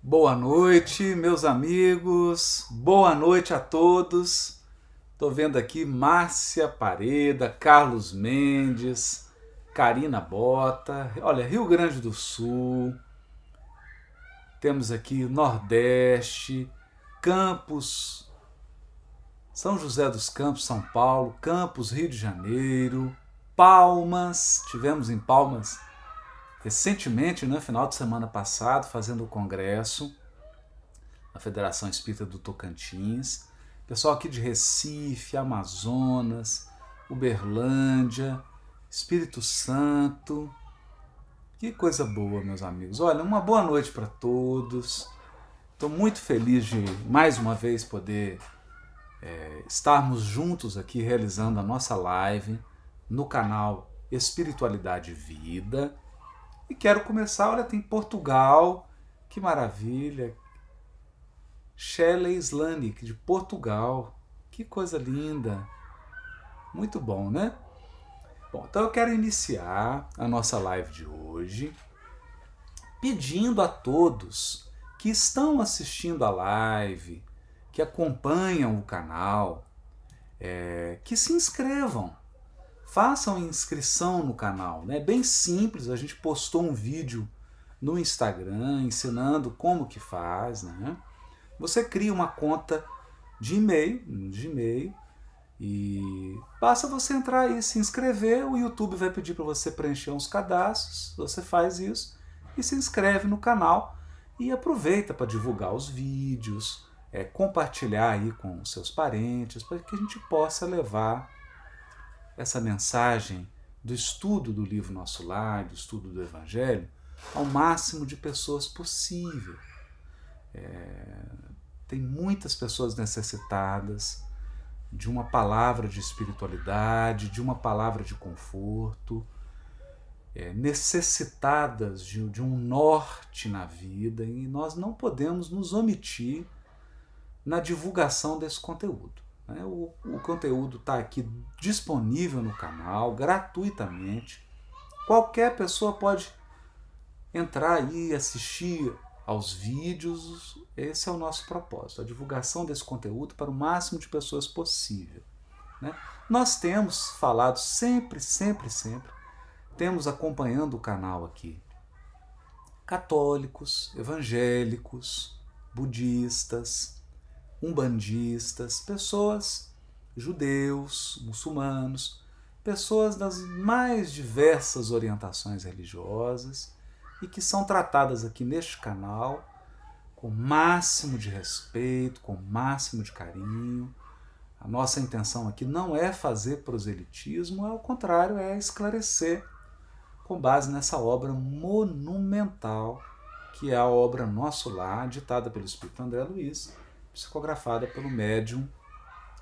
Boa noite, meus amigos. Boa noite a todos. Estou vendo aqui Márcia Pareda, Carlos Mendes, Karina Bota. Olha, Rio Grande do Sul. Temos aqui Nordeste, Campos, São José dos Campos, São Paulo, Campos, Rio de Janeiro, Palmas. Tivemos em Palmas recentemente, no final de semana passado, fazendo o congresso na Federação Espírita do Tocantins. Pessoal aqui de Recife, Amazonas, Uberlândia, Espírito Santo. Que coisa boa, meus amigos. Olha, uma boa noite para todos. Estou muito feliz de, mais uma vez, poder estarmos juntos aqui realizando a nossa live no canal Espiritualidade e Vida. E quero começar, olha, tem Portugal, que maravilha. Shelley Slanik, de Portugal. Que coisa linda. Muito bom, né? Bom, então eu quero iniciar a nossa live de hoje pedindo a todos que estão assistindo a live, que acompanham o canal, que se inscrevam. Façam inscrição no canal, né? Bem simples, a gente postou um vídeo no Instagram ensinando como que faz, né? Você cria uma conta de e-mail, no Gmail, e basta você entrar aí, se inscrever, o YouTube vai pedir para você preencher uns cadastros, você faz isso e se inscreve no canal e aproveita para divulgar os vídeos, compartilhar aí com os seus parentes, para que a gente possa levar essa mensagem do estudo do livro Nosso Lar, do estudo do Evangelho, ao máximo de pessoas possível. Tem muitas pessoas necessitadas de uma palavra de espiritualidade, de uma palavra de conforto, necessitadas de um norte na vida, e nós não podemos nos omitir na divulgação desse conteúdo. O conteúdo está aqui disponível no canal, gratuitamente. Qualquer pessoa pode entrar aí e assistir aos vídeos. Esse é o nosso propósito, a divulgação desse conteúdo para o máximo de pessoas possível, né? Nós temos falado sempre, temos acompanhando o canal aqui católicos, evangélicos, budistas, umbandistas, pessoas, judeus, muçulmanos, pessoas das mais diversas orientações religiosas e que são tratadas aqui neste canal com o máximo de respeito, com o máximo de carinho. A nossa intenção aqui não é fazer proselitismo, ao contrário, é esclarecer com base nessa obra monumental que é a obra Nosso Lar, ditada pelo Espírito André Luiz, psicografada pelo médium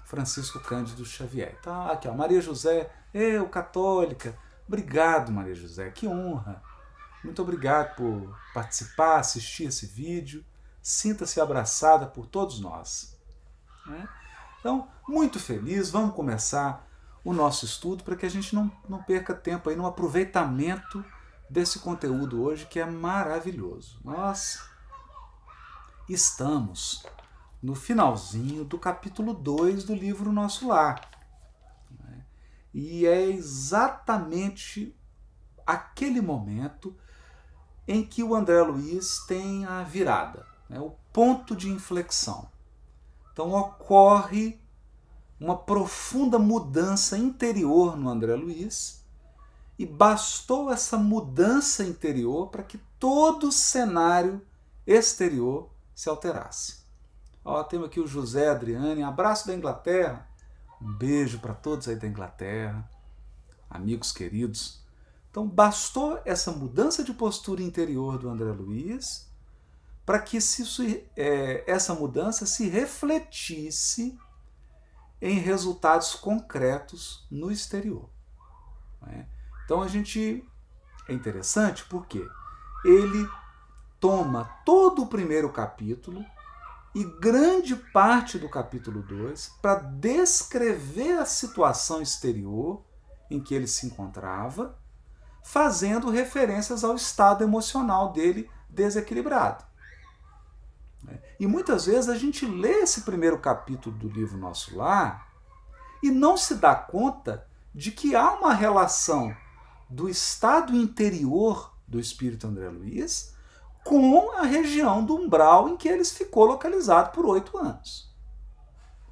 Francisco Cândido Xavier. Então, aqui, ó, Maria José, eu, católica, obrigado, Maria José, que honra. Muito obrigado por participar, assistir esse vídeo. Sinta-se abraçada por todos nós, né? Então, muito feliz, vamos começar o nosso estudo para que a gente não perca tempo aí no aproveitamento desse conteúdo hoje, que é maravilhoso. Nós estamos no finalzinho do capítulo 2 do livro Nosso Lar, né? E é exatamente aquele momento em que o André Luiz tem a virada, né? O ponto de inflexão. Então ocorre uma profunda mudança interior no André Luiz, e bastou essa mudança interior para que todo o cenário exterior se alterasse. Ó, temos aqui o José Adriane, abraço da Inglaterra, um beijo para todos aí da Inglaterra, amigos queridos. Então bastou essa mudança de postura interior do André Luiz para que essa mudança se refletisse em resultados concretos no exterior, né? Então é interessante porque ele toma todo o primeiro capítulo e grande parte do capítulo 2 para descrever a situação exterior em que ele se encontrava, fazendo referências ao estado emocional dele desequilibrado. E muitas vezes a gente lê esse primeiro capítulo do livro Nosso Lar e não se dá conta de que há uma relação do estado interior do espírito André Luiz com a região do umbral em que ele ficou localizado por 8 anos.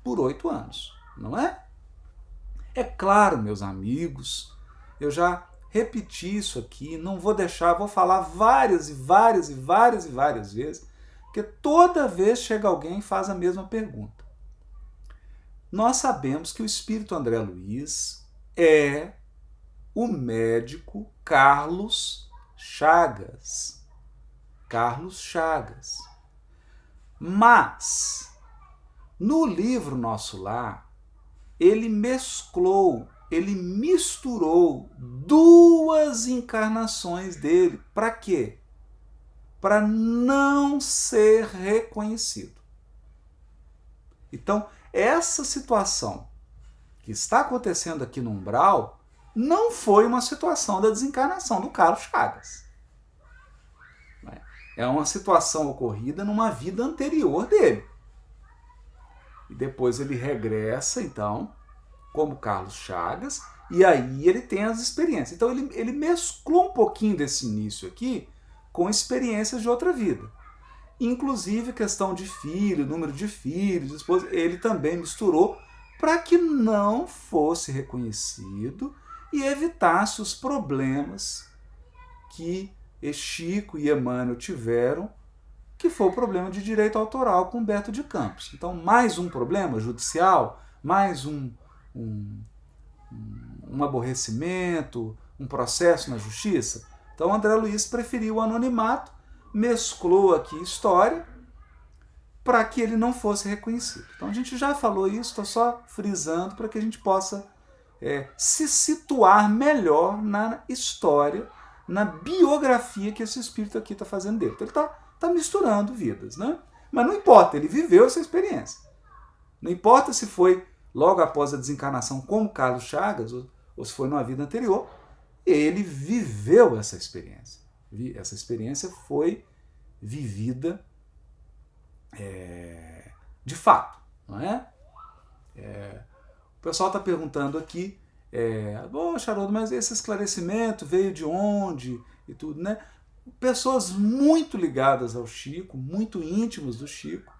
Por 8 anos, não é? É claro, meus amigos, eu já repeti isso aqui, não vou deixar, vou falar várias vezes, porque toda vez chega alguém e faz a mesma pergunta. Nós sabemos que o espírito André Luiz é o médico Carlos Chagas. Carlos Chagas. Mas, no livro Nosso Lar, ele mesclou, ele misturou 2 encarnações dele. Para quê? Para não ser reconhecido. Então, essa situação que está acontecendo aqui no umbral não foi uma situação da desencarnação do Carlos Chagas. É uma situação ocorrida numa vida anterior dele. E depois ele regressa, então, como Carlos Chagas, e aí ele tem as experiências. Então ele mesclou um pouquinho desse início aqui com experiências de outra vida. Inclusive questão de filho, número de filhos, esposa, ele também misturou para que não fosse reconhecido e evitasse os problemas que Chico e Emmanuel tiveram, que foi o problema de direito autoral com Humberto de Campos. Então, mais um problema judicial, mais um aborrecimento, um processo na justiça. Então, André Luiz preferiu o anonimato, mesclou aqui história, para que ele não fosse reconhecido. Então, a gente já falou isso, estou só frisando para que a gente possa se situar melhor na história, na biografia que esse espírito aqui está fazendo dele. Então, ele está misturando vidas, né? Mas não importa, ele viveu essa experiência. Não importa se foi logo após a desencarnação como Carlos Chagas, ou se foi numa vida anterior, ele viveu essa experiência. Essa experiência foi vivida de fato, não é? O pessoal está perguntando aqui, Haroldo, mas esse esclarecimento veio de onde e tudo, né? Pessoas muito ligadas ao Chico, muito íntimos do Chico,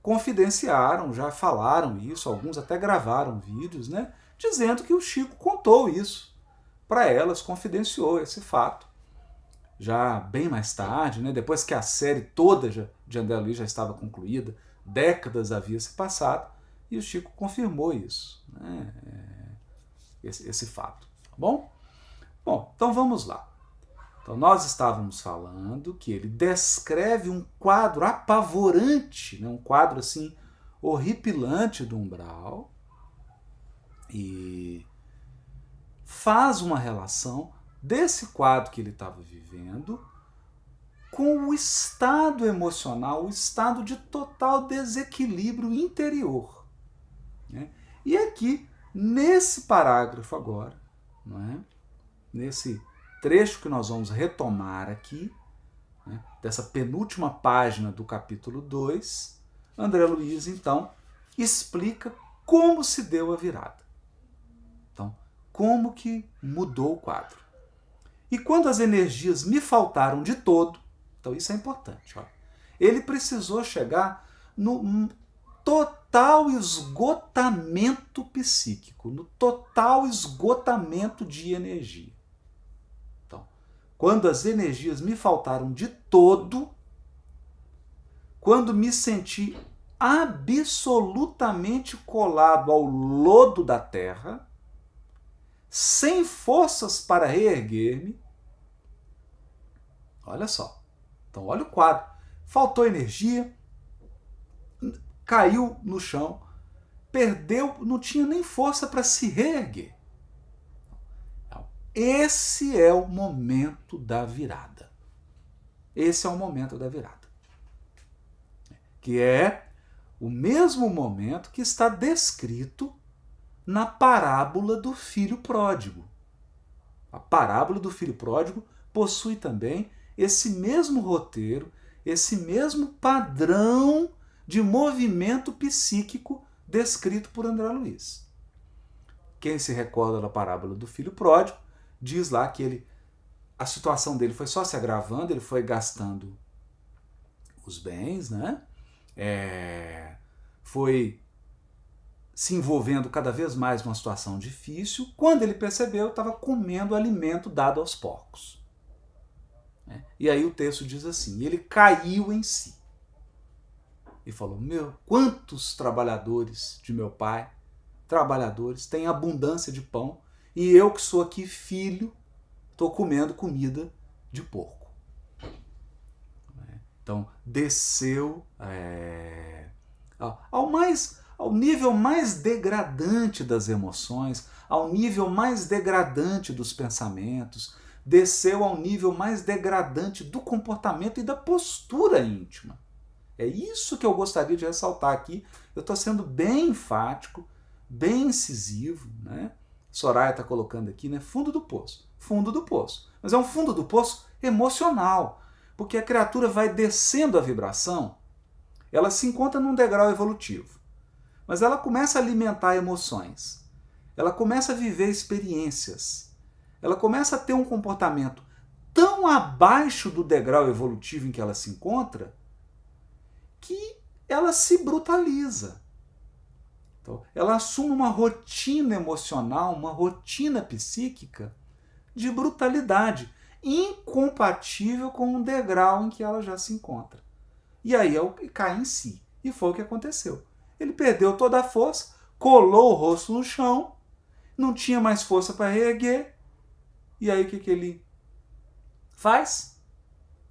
confidenciaram, já falaram isso, alguns até gravaram vídeos, né? Dizendo que o Chico contou isso para elas, confidenciou esse fato. Já bem mais tarde, né? Depois que a série toda de André Luiz já estava concluída, décadas havia se passado, e o Chico confirmou isso, né? Esse fato, tá bom? Bom, então vamos lá. Então nós estávamos falando que ele descreve um quadro apavorante, né? Um quadro assim horripilante do umbral, e faz uma relação desse quadro que ele estava vivendo com o estado emocional, o estado de total desequilíbrio interior, né? E aqui, nesse parágrafo agora, não é? Nesse trecho que nós vamos retomar aqui, né? Dessa penúltima página do capítulo 2, André Luiz, então, explica como se deu a virada. Então, como que mudou o quadro. E quando as energias me faltaram de todo, então isso é importante, ó, ele precisou chegar no total esgotamento psíquico, no total esgotamento de energia. Então, quando as energias me faltaram de todo, quando me senti absolutamente colado ao lodo da terra, sem forças para reerguer-me. Olha só. Então, olha o quadro. Faltou energia, caiu no chão, perdeu, não tinha nem força para se reerguer. Então, esse é o momento da virada. Esse é o momento da virada. Que é o mesmo momento que está descrito na parábola do filho pródigo. A parábola do filho pródigo possui também esse mesmo roteiro, esse mesmo padrão de movimento psíquico descrito por André Luiz. Quem se recorda da parábola do filho pródigo, diz lá que a situação dele foi só se agravando, ele foi gastando os bens, né? Foi se envolvendo cada vez mais numa situação difícil. Quando ele percebeu, estava comendo alimento dado aos porcos. E aí o texto diz assim, ele caiu em si. E falou, quantos trabalhadores de meu pai, trabalhadores, têm abundância de pão, e eu que sou aqui filho, estou comendo comida de porco. Então, desceu ao nível mais degradante das emoções, ao nível mais degradante dos pensamentos, desceu ao nível mais degradante do comportamento e da postura íntima. É isso que eu gostaria de ressaltar aqui. Eu estou sendo bem enfático, bem incisivo, né? Soraya está colocando aqui, né? Fundo do poço. Fundo do poço. Mas é um fundo do poço emocional, porque a criatura vai descendo a vibração, ela se encontra num degrau evolutivo, mas ela começa a alimentar emoções, ela começa a viver experiências, ela começa a ter um comportamento tão abaixo do degrau evolutivo em que ela se encontra, que ela se brutaliza. Então, ela assume uma rotina emocional, uma rotina psíquica de brutalidade, incompatível com o degrau em que ela já se encontra. E aí cai em si. E foi o que aconteceu. Ele perdeu toda a força, colou o rosto no chão, não tinha mais força para reerguer. E aí o que ele faz?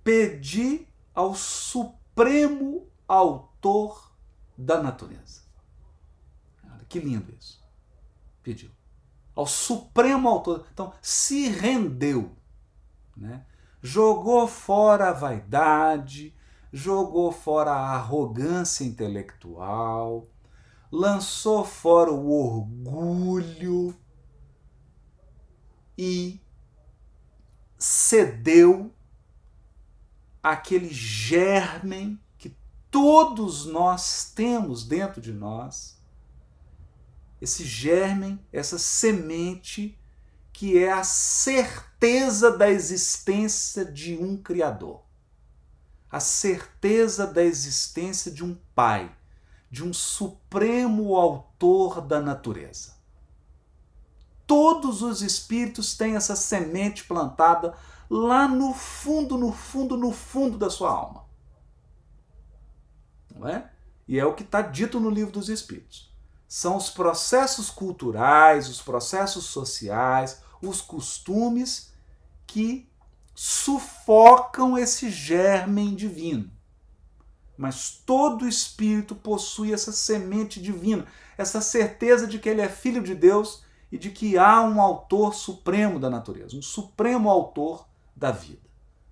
Pedir ao Supremo Autor da natureza. Que lindo isso. Pediu. Ao Supremo Autor. Então, se rendeu. Né? Jogou fora a vaidade, jogou fora a arrogância intelectual, lançou fora o orgulho e cedeu àquele germen que todos nós temos dentro de nós, esse germen, essa semente que é a certeza da existência de um Criador, a certeza da existência de um Pai, de um Supremo Autor da natureza. Todos os espíritos têm essa semente plantada lá no fundo, no fundo, no fundo da sua alma. Não é? E é o que está dito no Livro dos Espíritos. São os processos culturais, os processos sociais, os costumes que sufocam esse germen divino. Mas todo espírito possui essa semente divina, essa certeza de que ele é filho de Deus e de que há um autor supremo da natureza, um supremo autor da vida,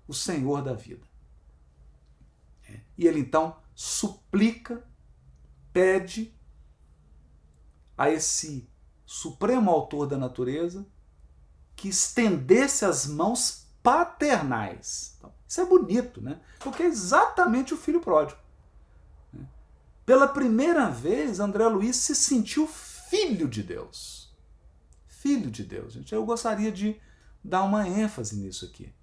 o Senhor da vida. E ele então suplica, pede a esse supremo autor da natureza que estendesse as mãos paternais. Então, isso é bonito, né? Porque é exatamente o filho pródigo. Pela primeira vez, André Luiz se sentiu filho de Deus. Filho de Deus, gente. Eu gostaria de dar uma ênfase nisso aqui.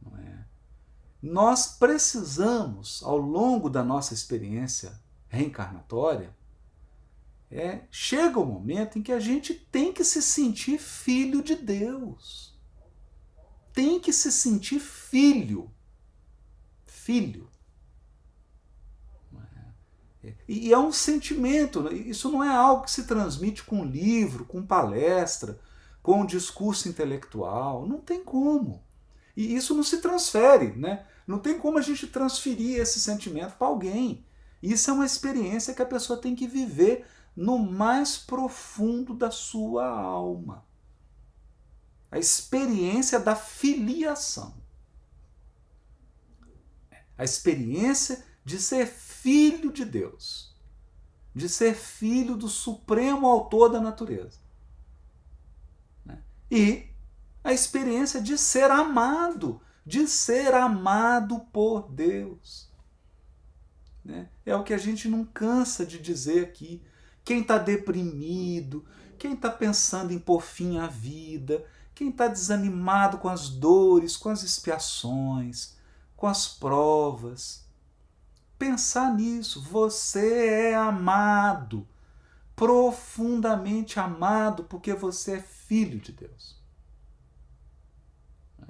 Não é? Nós precisamos, ao longo da nossa experiência reencarnatória, chega o momento em que a gente tem que se sentir filho de Deus. Tem que se sentir filho. Filho. E é um sentimento, isso não é algo que se transmite com livro, com palestra, com discurso intelectual. Não tem como. E isso não se transfere, né? Não tem como a gente transferir esse sentimento para alguém. Isso é uma experiência que a pessoa tem que viver no mais profundo da sua alma. A experiência da filiação. A experiência de ser filho de Deus. De ser filho do Supremo Autor da natureza. E a experiência de ser amado de ser amado por Deus. Né? É o que a gente não cansa de dizer aqui. Quem está deprimido, quem está pensando em pôr fim à vida, quem está desanimado com as dores, com as expiações, com as provas, pensar nisso. Você é amado, profundamente amado, porque você é filho de Deus.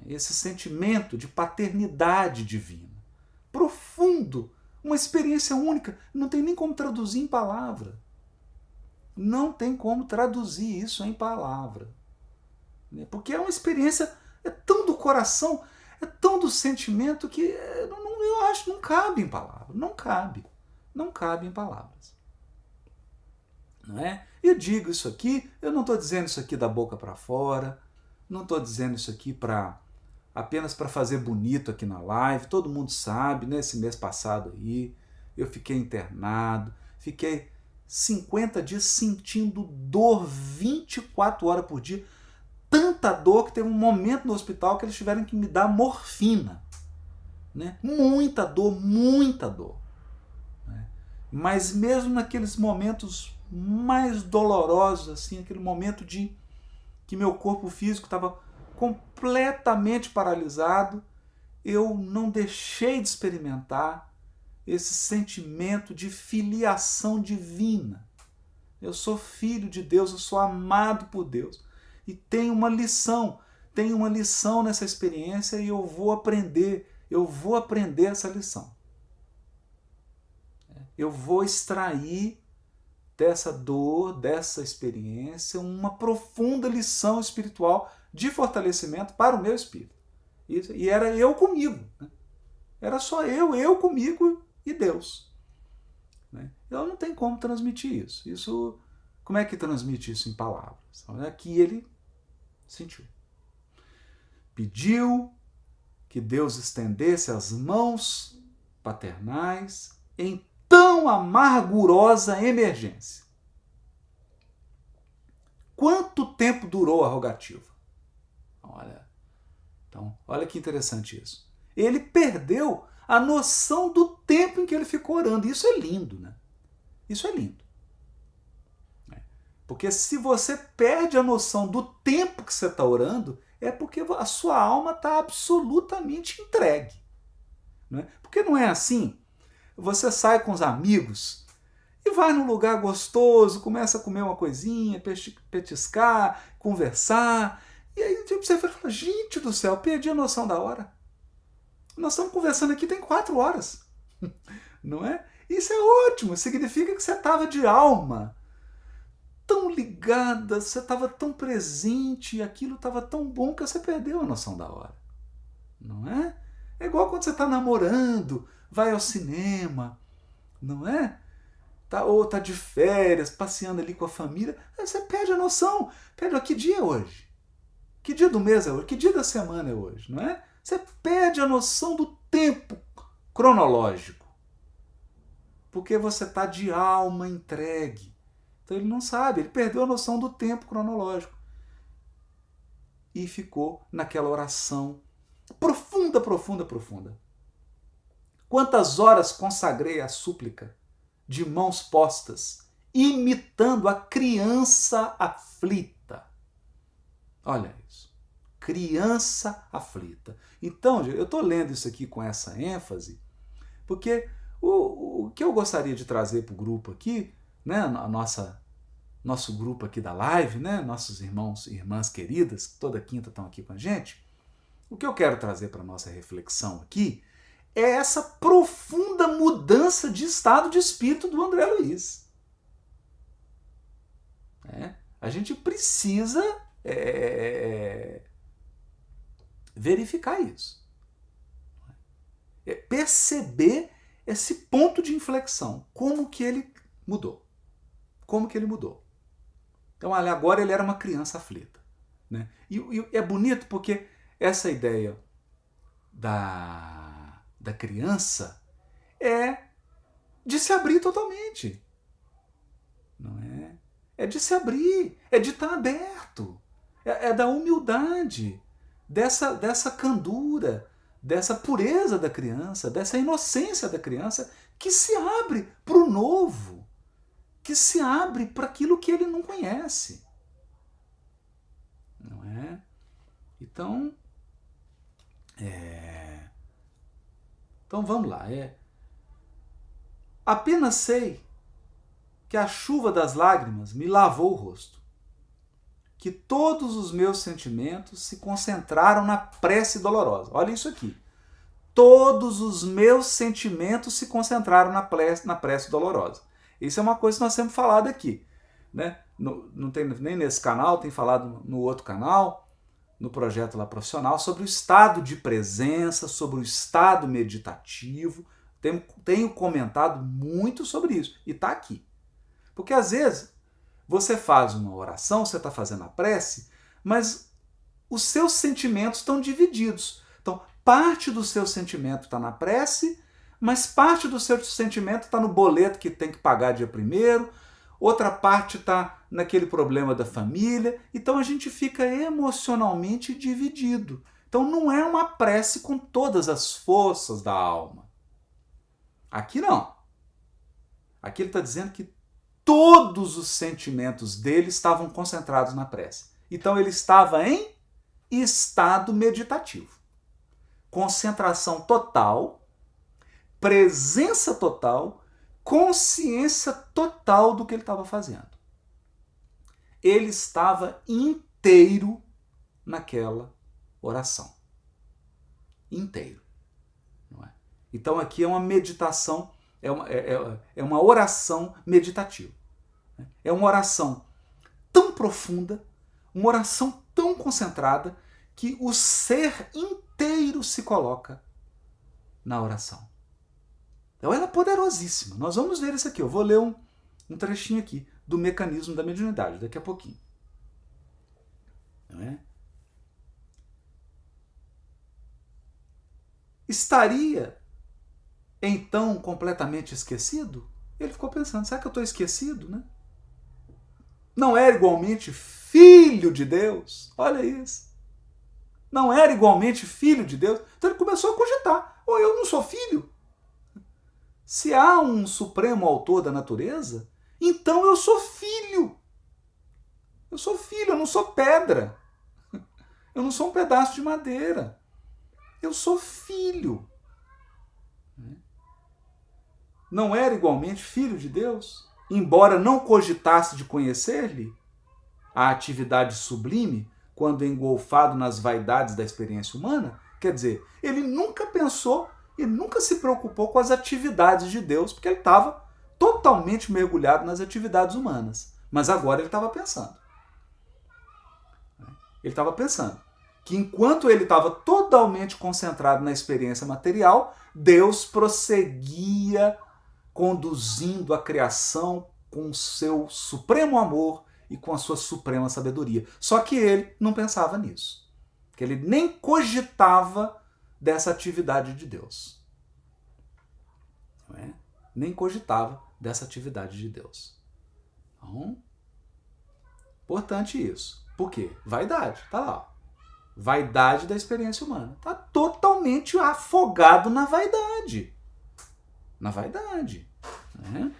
Esse sentimento de paternidade divina, profundo, uma experiência única, não tem nem como traduzir em palavra. Não tem como traduzir isso em palavra. Porque é uma experiência, é tão do coração, é tão do sentimento que eu acho que não cabe em palavras. Não cabe. Não cabe em palavras. Não é? Eu digo isso aqui, eu não estou dizendo isso aqui da boca para fora, não estou dizendo isso aqui apenas para fazer bonito aqui na live. Todo mundo sabe, né? Esse mês passado aí, eu fiquei internado, fiquei 50 dias sentindo dor 24 horas por dia. Tanta dor que teve um momento no hospital que eles tiveram que me dar morfina. Né? Muita dor, muita dor. Né? Mas mesmo naqueles momentos mais dolorosos, assim, aquele momento de que meu corpo físico estava completamente paralisado, eu não deixei de experimentar esse sentimento de filiação divina. Eu sou filho de Deus, eu sou amado por Deus. E tem uma lição nessa experiência e eu vou aprender essa lição. Eu vou extrair dessa dor, dessa experiência, uma profunda lição espiritual de fortalecimento para o meu espírito. E era eu comigo. Né? Era só eu comigo e Deus. Né? Eu não tenho como transmitir isso. Como é que transmite isso em palavras? Aqui ele sentiu. Pediu que Deus estendesse as mãos paternais em tão amargurosa emergência. Quanto tempo durou a rogativa? Olha que interessante isso. Ele perdeu a noção do tempo em que ele ficou orando. Isso é lindo, né? Isso é lindo. Porque se você perde a noção do tempo que você está orando, é porque a sua alma está absolutamente entregue. Não é? Porque não é assim. Você sai com os amigos e vai num lugar gostoso, começa a comer uma coisinha, petiscar, conversar, e aí você fala, gente do céu, perdi a noção da hora. Nós estamos conversando aqui tem 4 horas. Não é? Isso é ótimo, significa que você estava de alma tão ligada, você estava tão presente, e aquilo estava tão bom que você perdeu a noção da hora. Não é? É igual quando você está namorando, vai ao cinema, não é? Ou está de férias, passeando ali com a família, aí você perde a noção. Que dia é hoje? Que dia do mês é hoje? Que dia da semana é hoje? Não é? Você perde a noção do tempo cronológico. Porque você está de alma entregue. Então ele não sabe, ele perdeu a noção do tempo cronológico. E ficou naquela oração profunda, profunda, profunda. Quantas horas consagrei à súplica, de mãos postas, imitando a criança aflita. Olha isso. Criança aflita. Então, eu estou lendo isso aqui com essa ênfase, porque o que eu gostaria de trazer para o grupo aqui, né, nosso grupo aqui da live, né, nossos irmãos e irmãs queridas, que toda quinta estão aqui com a gente, o que eu quero trazer para a nossa reflexão aqui é essa profunda mudança de estado de espírito do André Luiz. A gente precisa verificar isso. Perceber esse ponto de inflexão. Como que ele mudou. Como que ele mudou. Então, agora ele era uma criança aflita. Né? E é bonito porque essa ideia da criança é de se abrir totalmente. Não é? É de se abrir, é de estar aberto, é da humildade, dessa candura, dessa pureza da criança, dessa inocência da criança que se abre para o novo, que se abre para aquilo que ele não conhece. Não é? Então, então vamos lá. Apenas sei que a chuva das lágrimas me lavou o rosto, que todos os meus sentimentos se concentraram na prece dolorosa. Olha isso aqui. Todos os meus sentimentos se concentraram na prece dolorosa. Isso é uma coisa que nós temos falado aqui, né? Não tem nem nesse canal, tem falado no outro canal, no projeto lá profissional, sobre o estado de presença, sobre o estado meditativo. Tenho comentado muito sobre isso e está aqui. Porque às vezes você faz uma oração, você está fazendo a prece, mas os seus sentimentos estão divididos. Então, parte do seu sentimento está na prece, mas parte do seu sentimento está no boleto que tem que pagar dia 1º, outra parte está naquele problema da família. Então a gente fica emocionalmente dividido. Então não é uma prece com todas as forças da alma. Aqui não. Aqui ele está dizendo que todos os sentimentos dele estavam concentrados na prece. Então ele estava em estado meditativo. Concentração total, presença total, consciência total do que ele estava fazendo. Ele estava inteiro naquela oração. Inteiro. Não é? Então aqui é uma meditação, é uma oração meditativa. É uma oração tão profunda, uma oração tão concentrada, que o ser inteiro se coloca na oração. Então ela é poderosíssima. Nós vamos ver isso aqui. Eu vou ler um trechinho aqui do mecanismo da mediunidade, daqui a pouquinho. Não é? Estaria então completamente esquecido? Ele ficou pensando, será que eu estou esquecido? Né? Não era igualmente filho de Deus? Olha isso. Não era igualmente filho de Deus? Então ele começou a cogitar. Ou eu não sou filho? Se há um supremo autor da natureza, então eu sou filho. Eu sou filho, eu não sou pedra. Eu não sou um pedaço de madeira. Eu sou filho. Não era igualmente filho de Deus? Embora não cogitasse de conhecer-lhe a atividade sublime, quando engolfado nas vaidades da experiência humana, quer dizer, ele nunca pensou, ele nunca se preocupou com as atividades de Deus, porque ele estava totalmente mergulhado nas atividades humanas. Mas agora ele estava pensando. Ele estava pensando que enquanto ele estava totalmente concentrado na experiência material, Deus prosseguia conduzindo a criação com o seu supremo amor e com a sua suprema sabedoria. Só que ele não pensava nisso. Que ele nem cogitava dessa atividade de Deus. Não é? Nem cogitava dessa atividade de Deus. Então, importante isso. Por quê? Vaidade. Está lá. Vaidade da experiência humana. Está totalmente afogado na vaidade. Na vaidade. Né?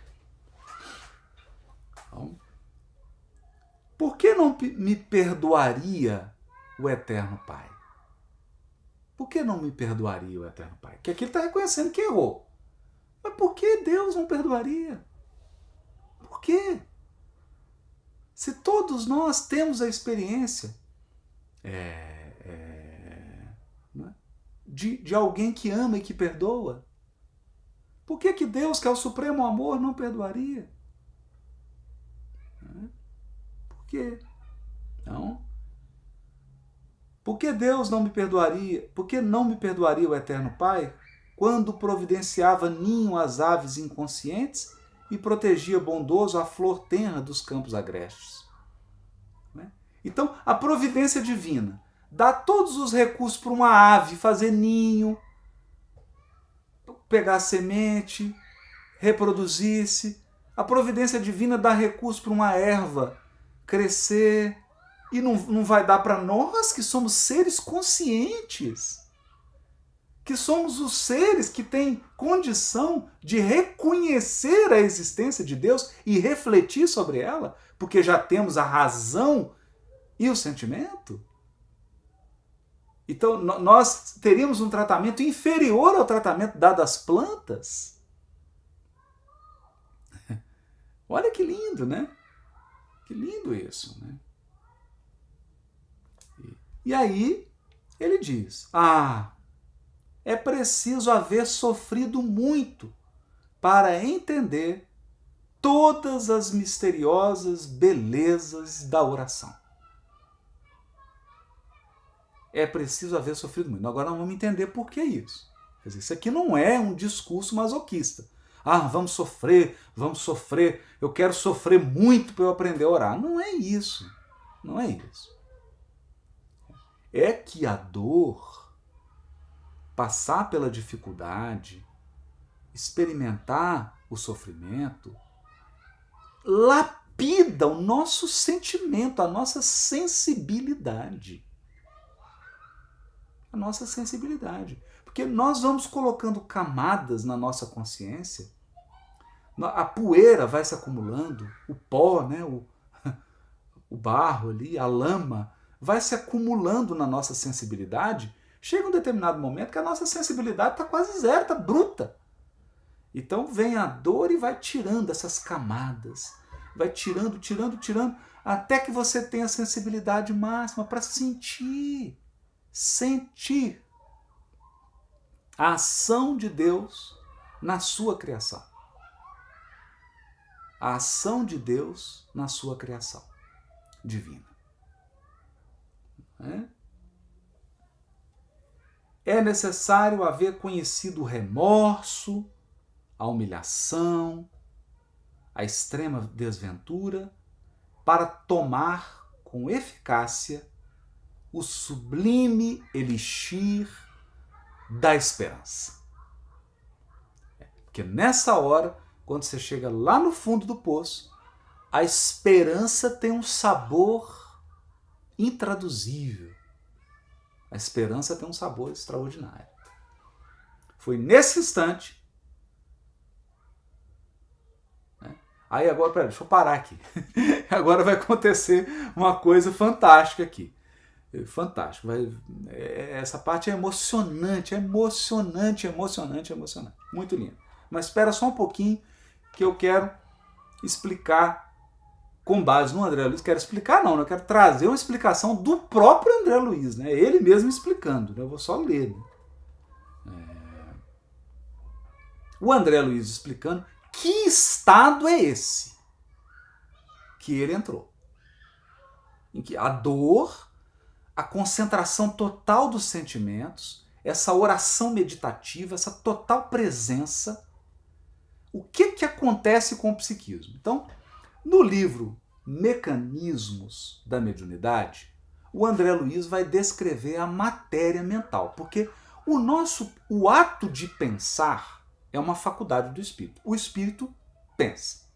Então, por que não me perdoaria o Eterno Pai? Por que não me perdoaria o Eterno Pai? Porque aqui ele está reconhecendo que errou. Mas por que Deus não perdoaria? Por quê? Se todos nós temos a experiência de alguém que ama e que perdoa, por que Deus, que é o supremo amor, não perdoaria? Por quê? Não. Por que Deus não me perdoaria? Por que não me perdoaria o Eterno Pai quando providenciava ninho às aves inconscientes e protegia bondoso a flor tenra dos campos agrestes? Então, a providência divina dá todos os recursos para uma ave fazer ninho, pegar semente, reproduzir-se. A providência divina dá recursos para uma erva crescer. E não vai dar para nós, que somos seres conscientes, que somos os seres que têm condição de reconhecer a existência de Deus e refletir sobre ela, porque já temos a razão e o sentimento? Então, nós teríamos um tratamento inferior ao tratamento dado às plantas? Olha que lindo, né? Que lindo isso, né? E aí, ele diz, é preciso haver sofrido muito para entender todas as misteriosas belezas da oração. É preciso haver sofrido muito. Agora nós vamos entender por que isso. Quer dizer, isso aqui não é um discurso masoquista. Vamos sofrer, eu quero sofrer muito para eu aprender a orar. Não é isso. Não é isso. É que a dor, passar pela dificuldade, experimentar o sofrimento, lapida o nosso sentimento, a nossa sensibilidade. A nossa sensibilidade. Porque nós vamos colocando camadas na nossa consciência, a poeira vai se acumulando, o pó, né, o barro ali, a lama, vai se acumulando na nossa sensibilidade. Chega um determinado momento que a nossa sensibilidade está quase zero, está bruta. Então vem a dor e vai tirando essas camadas, vai tirando, até que você tenha a sensibilidade máxima para sentir a ação de Deus na sua criação. A ação de Deus na sua criação divina. É necessário haver conhecido o remorso, a humilhação, a extrema desventura, para tomar com eficácia o sublime elixir da esperança. Porque nessa hora, quando você chega lá no fundo do poço, a esperança tem um sabor intraduzível. A esperança tem um sabor extraordinário. Foi nesse instante. Aí agora, peraí, deixa eu parar aqui. Agora vai acontecer uma coisa fantástica aqui. Fantástico. Essa parte é emocionante. Muito lindo. Mas espera só um pouquinho que eu quero explicar com base no André Luiz. Quero explicar não, eu quero trazer uma explicação do próprio André Luiz, né? Ele mesmo explicando. Eu vou só ler. O André Luiz explicando que estado é esse que ele entrou. Em que a dor, a concentração total dos sentimentos, essa oração meditativa, essa total presença. O que acontece com o psiquismo? Então, no livro Mecanismos da Mediunidade, o André Luiz vai descrever a matéria mental, porque o ato de pensar é uma faculdade do espírito. O espírito pensa.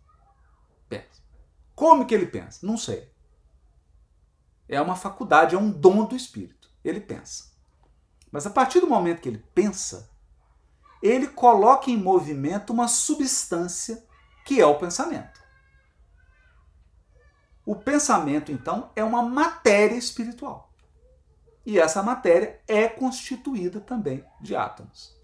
Como que ele pensa? Não sei. É uma faculdade, é um dom do espírito. Ele pensa. Mas a partir do momento que ele pensa, ele coloca em movimento uma substância que é o pensamento. O pensamento, então, é uma matéria espiritual. E essa matéria é constituída também de átomos.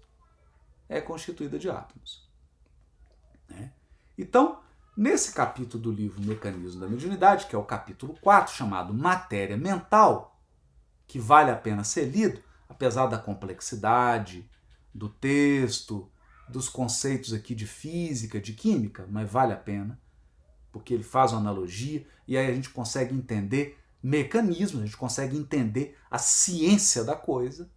Então, nesse capítulo do livro Mecanismo da Mediunidade, que é o capítulo 4, chamado Matéria Mental, que vale a pena ser lido, apesar da complexidade do texto, dos conceitos aqui de física, de química, mas vale a pena, porque ele faz uma analogia e aí a gente consegue entender mecanismos, a gente consegue entender a ciência da coisa,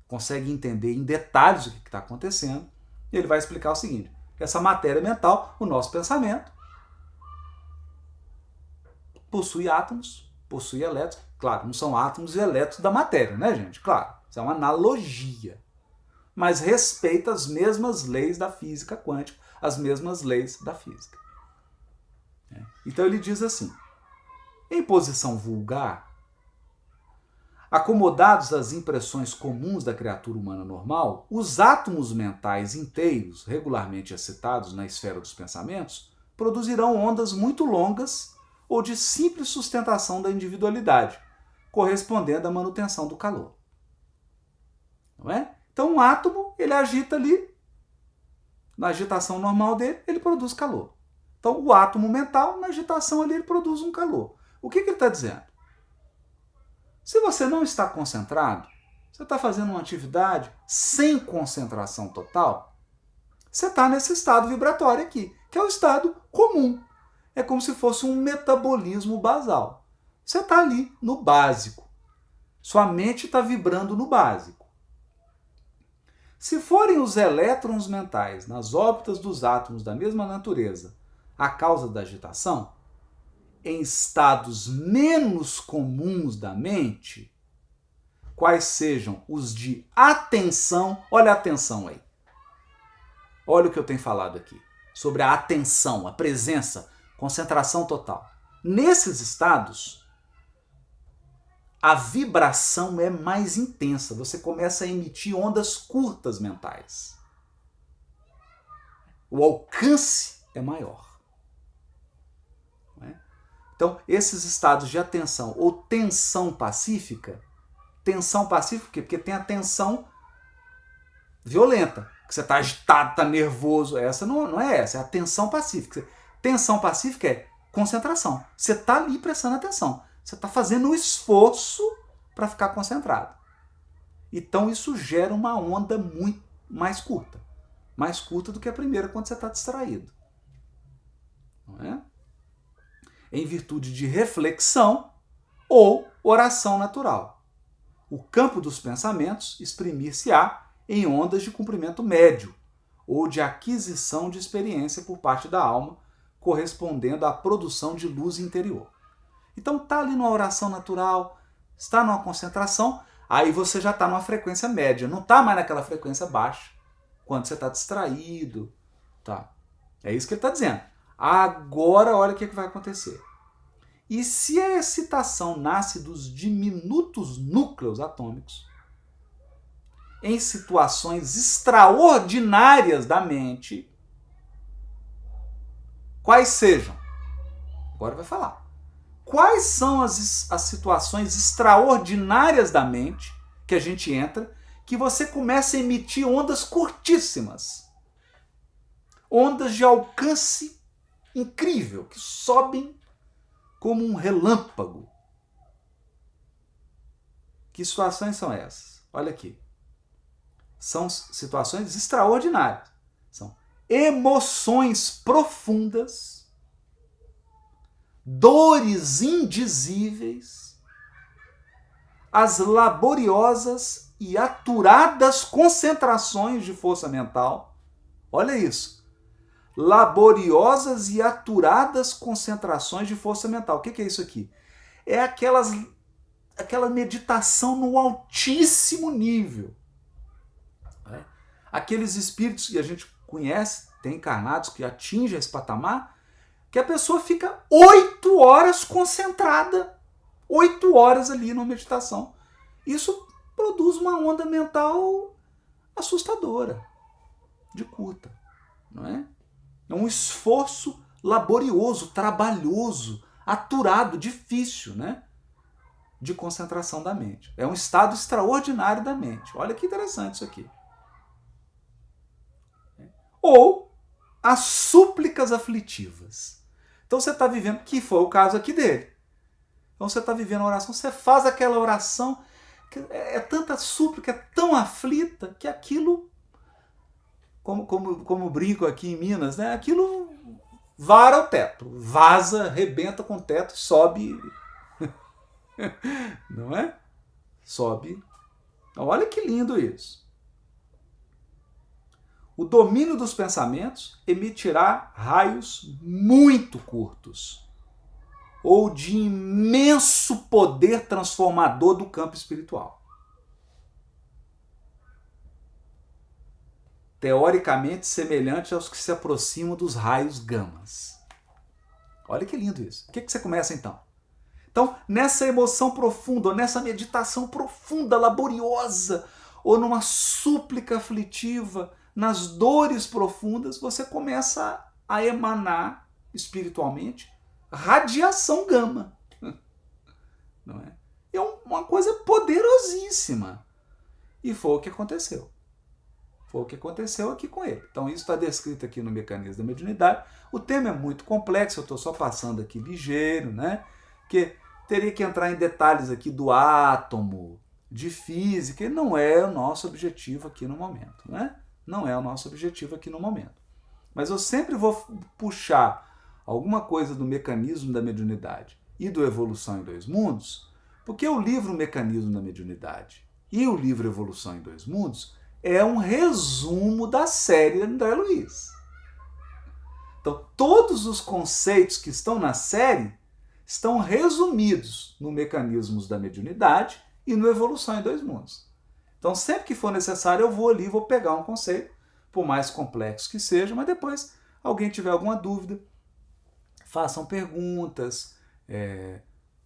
consegue entender em detalhes o que está acontecendo, e ele vai explicar o seguinte: essa matéria mental, o nosso pensamento, possui átomos, possui elétrons. Claro, não são átomos e elétrons da matéria, né, gente? Claro, isso é uma analogia. Mas respeita as mesmas leis da física quântica, as mesmas leis da física. Então ele diz assim: em posição vulgar, Acomodados às impressões comuns da criatura humana normal, os átomos mentais inteiros, regularmente excitados na esfera dos pensamentos, produzirão ondas muito longas ou de simples sustentação da individualidade, correspondendo à manutenção do calor. Não é? Então, um átomo, ele agita ali, na agitação normal dele, ele produz calor. Então, o átomo mental, na agitação ali, ele produz um calor. O que ele está dizendo? Se você não está concentrado, você está fazendo uma atividade sem concentração total, você está nesse estado vibratório aqui, que é o estado comum. É como se fosse um metabolismo basal. Você está ali no básico. Sua mente está vibrando no básico. Se forem os elétrons mentais nas órbitas dos átomos da mesma natureza a causa da agitação, em estados menos comuns da mente, quais sejam os de atenção, olha a atenção aí. Olha o que eu tenho falado aqui, sobre a atenção, a presença, concentração total. Nesses estados, a vibração é mais intensa, você começa a emitir ondas curtas mentais. O alcance é maior. Então, esses estados de atenção ou tensão pacífica por quê? Porque tem a tensão violenta, que você está agitado, está nervoso. Essa não é essa, é a tensão pacífica. Tensão pacífica é concentração. Você está ali prestando atenção. Você está fazendo um esforço para ficar concentrado. Então, isso gera uma onda muito mais curta. Mais curta do que a primeira, quando você está distraído. Não é? Em virtude de reflexão ou oração natural. O campo dos pensamentos exprimir-se-á em ondas de comprimento médio ou de aquisição de experiência por parte da alma, correspondendo à produção de luz interior. Então está ali numa oração natural, está numa concentração, aí você já está numa frequência média, não está mais naquela frequência baixa, quando você está distraído. Tá? É isso que ele está dizendo. Agora, olha o que vai acontecer. E se a excitação nasce dos diminutos núcleos atômicos, em situações extraordinárias da mente, quais sejam? Agora vai falar. Quais são as situações extraordinárias da mente que a gente entra, que você começa a emitir ondas curtíssimas, ondas de alcance incrível, que sobem como um relâmpago. Que situações são essas? Olha aqui. São situações extraordinárias. São emoções profundas, dores indizíveis, as laboriosas e aturadas concentrações de força mental. Olha isso. Laboriosas e aturadas concentrações de força mental. O que é isso aqui? É aquela meditação no altíssimo nível. Aqueles espíritos que a gente conhece, tem encarnados que atingem esse patamar, que a pessoa fica 8 horas concentrada, 8 horas ali na meditação. Isso produz uma onda mental assustadora, de curta, não é? É um esforço laborioso, trabalhoso, aturado, difícil, né? De concentração da mente. É um estado extraordinário da mente. Olha que interessante isso aqui. Ou as súplicas aflitivas. Então você está vivendo, que foi o caso aqui dele. Então você está vivendo a oração, você faz aquela oração, que é tanta súplica, é tão aflita, que aquilo, como brinco aqui em Minas, né? Aquilo vara o teto, vaza, rebenta com o teto, sobe. Não é? Sobe. Olha que lindo isso. O domínio dos pensamentos emitirá raios muito curtos ou de imenso poder transformador do campo espiritual. Teoricamente semelhante aos que se aproximam dos raios gamas. Olha que lindo isso. O que você começa então? Então, nessa emoção profunda, ou nessa meditação profunda, laboriosa, ou numa súplica aflitiva, nas dores profundas, você começa a emanar espiritualmente radiação gama. Não é? É uma coisa poderosíssima. E foi o que aconteceu. Foi o que aconteceu aqui com ele. Então isso está descrito aqui no Mecanismo da Mediunidade. O tema é muito complexo, eu estou só passando aqui ligeiro, né? Porque teria que entrar em detalhes aqui do átomo, de física, e não é o nosso objetivo aqui no momento, né? Não é o nosso objetivo aqui no momento. Mas eu sempre vou puxar alguma coisa do Mecanismo da Mediunidade e do Evolução em Dois Mundos, porque o livro Mecanismo da Mediunidade e o livro Evolução em Dois Mundos é um resumo da série André Luiz. Então, todos os conceitos que estão na série estão resumidos no Mecanismos da Mediunidade e no Evolução em Dois Mundos. Então, sempre que for necessário, eu vou ali e vou pegar um conceito, por mais complexo que seja, mas depois, alguém tiver alguma dúvida, façam perguntas,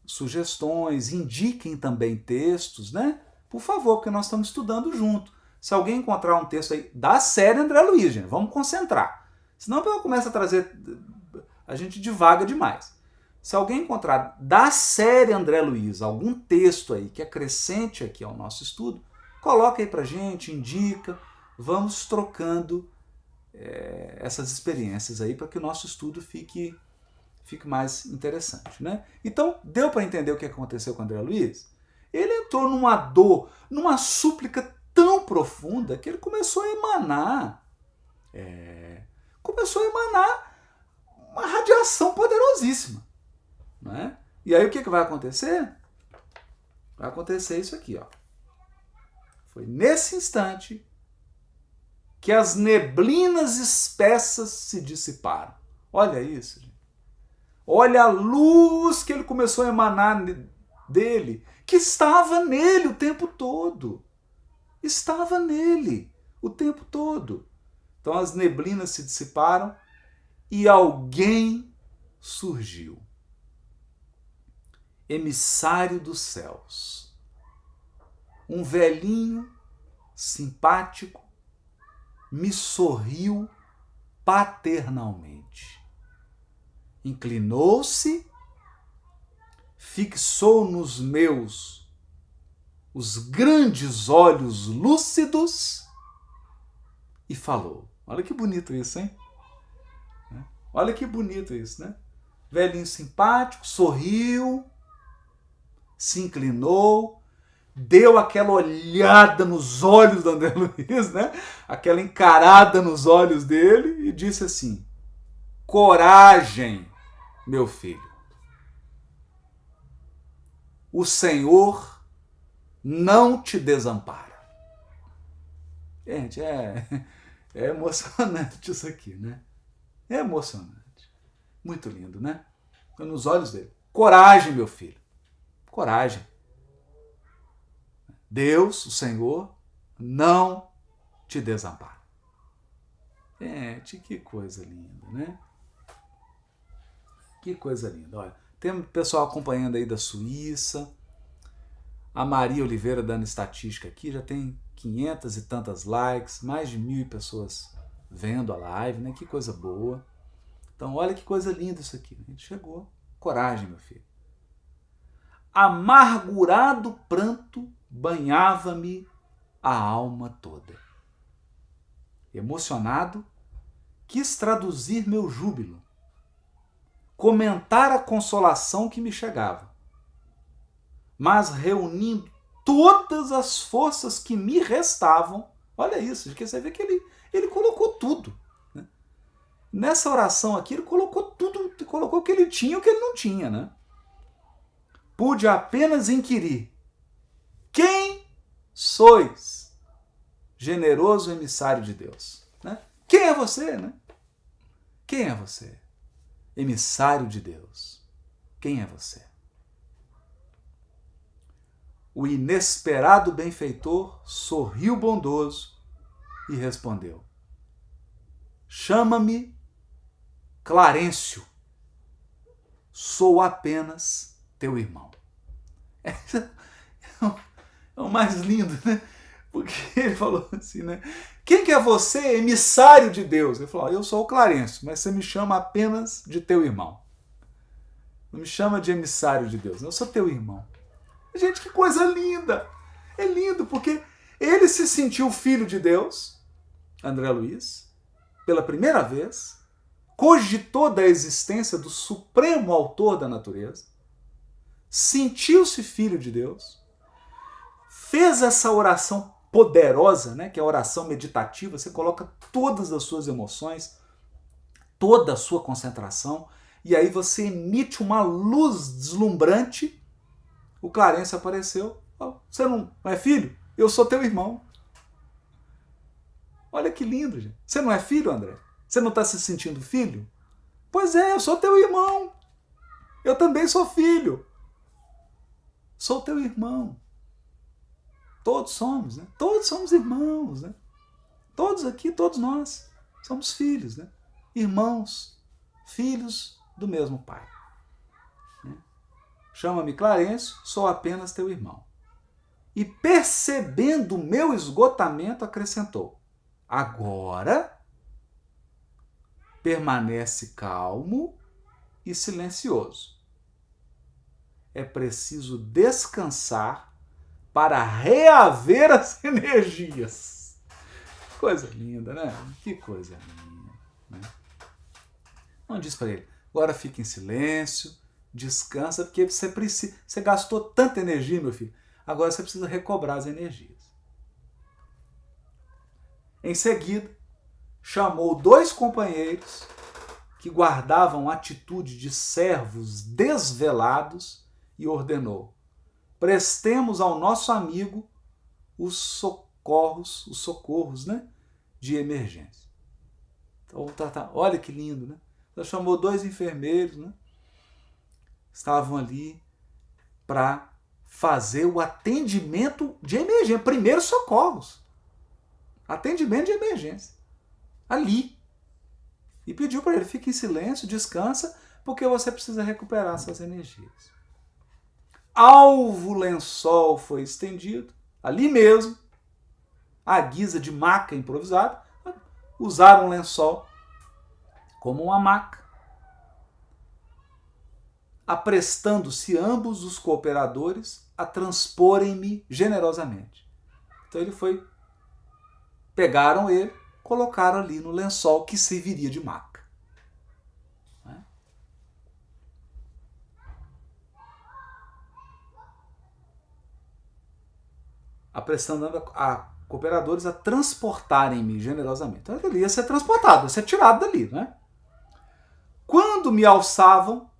sugestões, indiquem também textos, né? Por favor, porque nós estamos estudando junto. Se alguém encontrar um texto aí da série André Luiz, gente, vamos concentrar. Senão eu começo a trazer... A gente divaga demais. Se alguém encontrar da série André Luiz algum texto aí que acrescente aqui ao nosso estudo, coloca aí pra gente, indica, vamos trocando essas experiências aí para que o nosso estudo fique mais interessante, né? Então, deu para entender o que aconteceu com o André Luiz? Ele entrou numa dor, numa súplica tão profunda que ele começou a emanar uma radiação poderosíssima, né? E aí o que vai acontecer? Vai acontecer isso aqui, ó. Foi nesse instante que as neblinas espessas se dissiparam. Olha isso, gente. Olha a luz que ele começou a emanar dele, que estava nele o tempo todo. Estava nele o tempo todo. Então as neblinas se dissiparam e alguém surgiu. Emissário dos céus. Um velhinho simpático me sorriu paternalmente. Inclinou-se, fixou nos meus os grandes olhos lúcidos e falou. Olha que bonito isso, hein? Olha que bonito isso, né? Velhinho simpático, sorriu, se inclinou, deu aquela olhada nos olhos do André Luiz, né? Aquela encarada nos olhos dele e disse assim: coragem, meu filho. O Senhor não te desampara. Gente, é emocionante isso aqui, né? É emocionante. Muito lindo, né? Nos olhos dele. Coragem, meu filho. Coragem. Deus, o Senhor, não te desampara. Gente, que coisa linda, né? Que coisa linda. Olha, tem pessoal acompanhando aí da Suíça. A Maria Oliveira dando estatística aqui, já tem 500 e tantas likes, mais de 1.000 pessoas vendo a live, né? Que coisa boa. Então, olha que coisa linda isso aqui. A gente chegou. Coragem, meu filho. Amargurado pranto banhava-me a alma toda. Emocionado, quis traduzir meu júbilo, comentar a consolação que me chegava, mas reunindo todas as forças que me restavam, olha isso, porque você vê que ele colocou tudo. Né? Nessa oração aqui, ele colocou tudo, colocou o que ele tinha e o que ele não tinha. Né? Pude apenas inquirir: quem sois, generoso emissário de Deus? Né? Quem é você? Né? Quem é você? Emissário de Deus. Quem é você? O inesperado benfeitor sorriu bondoso e respondeu: chama-me Clarencio. Sou apenas teu irmão. É o mais lindo, né? Porque ele falou assim, né? Quem que é você, emissário de Deus? Ele falou, eu sou o Clarencio, mas você me chama apenas de teu irmão. Não me chama de emissário de Deus, eu sou teu irmão. Gente, que coisa linda! É lindo porque ele se sentiu filho de Deus, André Luiz, pela primeira vez, cogitou da existência do supremo autor da natureza, sentiu-se filho de Deus, fez essa oração poderosa, né, que é a oração meditativa, você coloca todas as suas emoções, toda a sua concentração, e aí você emite uma luz deslumbrante. O Clarencio apareceu. Você não é filho? Eu sou teu irmão. Olha que lindo, gente. Você não é filho, André? Você não está se sentindo filho? Pois é, eu sou teu irmão. Eu também sou filho. Sou teu irmão. Todos somos, né? Todos somos irmãos, né? Todos aqui, todos nós somos filhos, né? Irmãos, filhos do mesmo pai. Chama-me Clarencio, sou apenas teu irmão. E percebendo o meu esgotamento, acrescentou, agora permanece calmo e silencioso. É preciso descansar para reaver as energias. Coisa linda, né? Que coisa linda. Né? Não diz para ele, agora fique em silêncio, descansa, porque você gastou tanta energia, meu filho. Agora você precisa recobrar as energias. Em seguida, chamou 2 companheiros que guardavam atitude de servos desvelados e ordenou: prestemos ao nosso amigo os socorros, né, de emergência. Então, olha que lindo, né? Então, chamou 2 enfermeiros, né? Estavam ali para fazer o atendimento de emergência, primeiros socorros. Atendimento de emergência. Ali. E pediu para ele, fique em silêncio, descansa, porque você precisa recuperar suas energias. Alvo lençol foi estendido, ali mesmo, à guisa de maca improvisada, usaram o lençol como uma maca, aprestando-se ambos os cooperadores a transporem-me generosamente. Então ele foi, pegaram ele, colocaram ali no lençol que serviria de maca. Né? Aprestando a cooperadores a transportarem-me generosamente. Então ele ia ser transportado, ia ser tirado dali. Né? Quando me alçavam,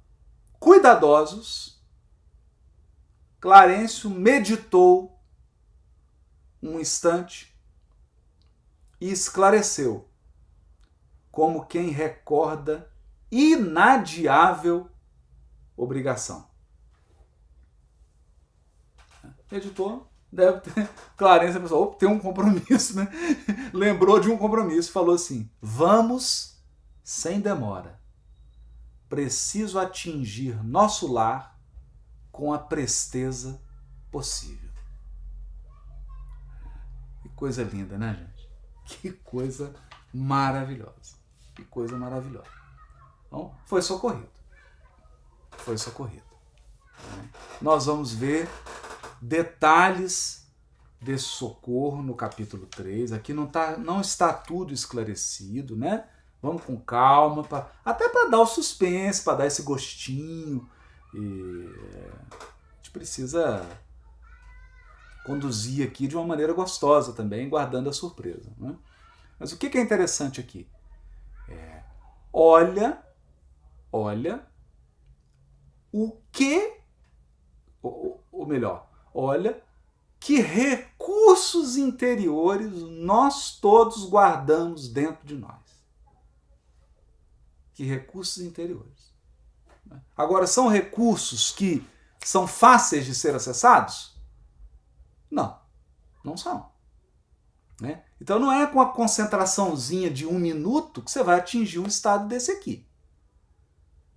cuidadosos, Clarencio meditou um instante e esclareceu, como quem recorda inadiável obrigação. Meditou, deve ter. Clarencio pensou, tem um compromisso, né? Lembrou de um compromisso, falou assim: vamos sem demora. Preciso atingir nosso lar com a presteza possível. Que coisa linda, né, gente? Que coisa maravilhosa. Que coisa maravilhosa. Então, foi socorrido. Foi socorrido. Nós vamos ver detalhes desse socorro no capítulo 3. Aqui não está tudo esclarecido, né? Vamos com calma, até para dar o suspense, para dar esse gostinho. E a gente precisa conduzir aqui de uma maneira gostosa também, guardando a surpresa. Né? Mas o que é interessante aqui? Olha o que, ou melhor, olha que recursos interiores nós todos guardamos dentro de nós. Que recursos interiores. Agora, são recursos que são fáceis de ser acessados? Não, não são. Né? Então não é com a concentraçãozinha de 1 minuto que você vai atingir um estado desse aqui.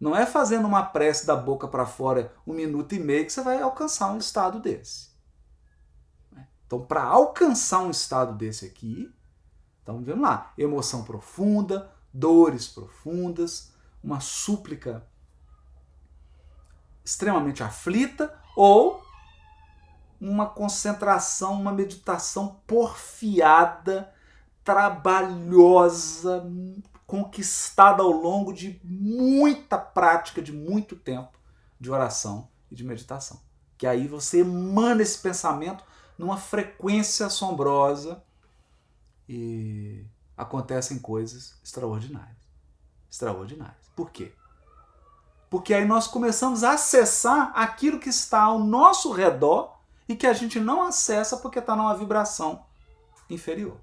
Não é fazendo uma prece da boca para fora 1 minuto e meio que você vai alcançar um estado desse. Então, para alcançar um estado desse aqui, estamos vendo lá, emoção profunda, dores profundas, uma súplica extremamente aflita ou uma concentração, uma meditação porfiada, trabalhosa, conquistada ao longo de muita prática, de muito tempo de oração e de meditação. Que aí você emana esse pensamento numa frequência assombrosa e acontecem coisas extraordinárias. Extraordinárias. Por quê? Porque aí nós começamos a acessar aquilo que está ao nosso redor e que a gente não acessa porque está numa vibração inferior.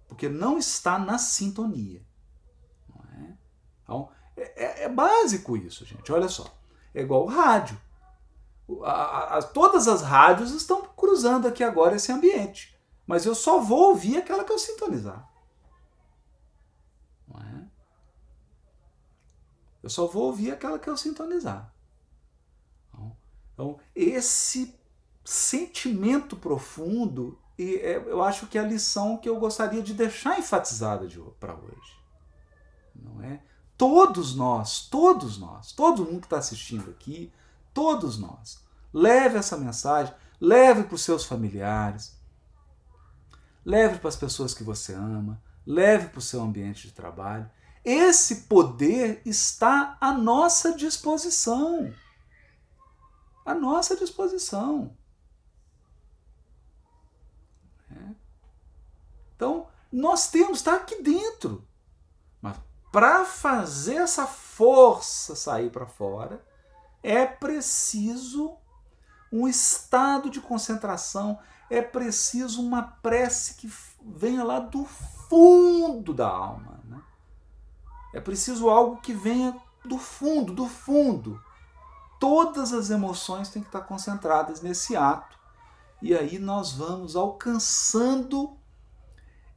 Porque não está na sintonia. Não é? Então, é básico isso, gente. Olha só. É igual o rádio. Todas as rádios estão cruzando aqui agora esse ambiente. Mas eu só vou ouvir aquela que eu sintonizar. Não é? Eu só vou ouvir aquela que eu sintonizar. Então, esse sentimento profundo, eu acho que é a lição que eu gostaria de deixar enfatizada para hoje. Não é? Todos nós, todo mundo que está assistindo aqui, todos nós, leve essa mensagem, leve para os seus familiares, leve para as pessoas que você ama, leve para o seu ambiente de trabalho. Esse poder está à nossa disposição. À nossa disposição. Então, nós temos, está aqui dentro. Mas para fazer essa força sair para fora, é preciso um estado de concentração, é preciso uma prece que venha lá do fundo da alma. Né? É preciso algo que venha do fundo, do fundo. Todas as emoções têm que estar concentradas nesse ato. E aí nós vamos alcançando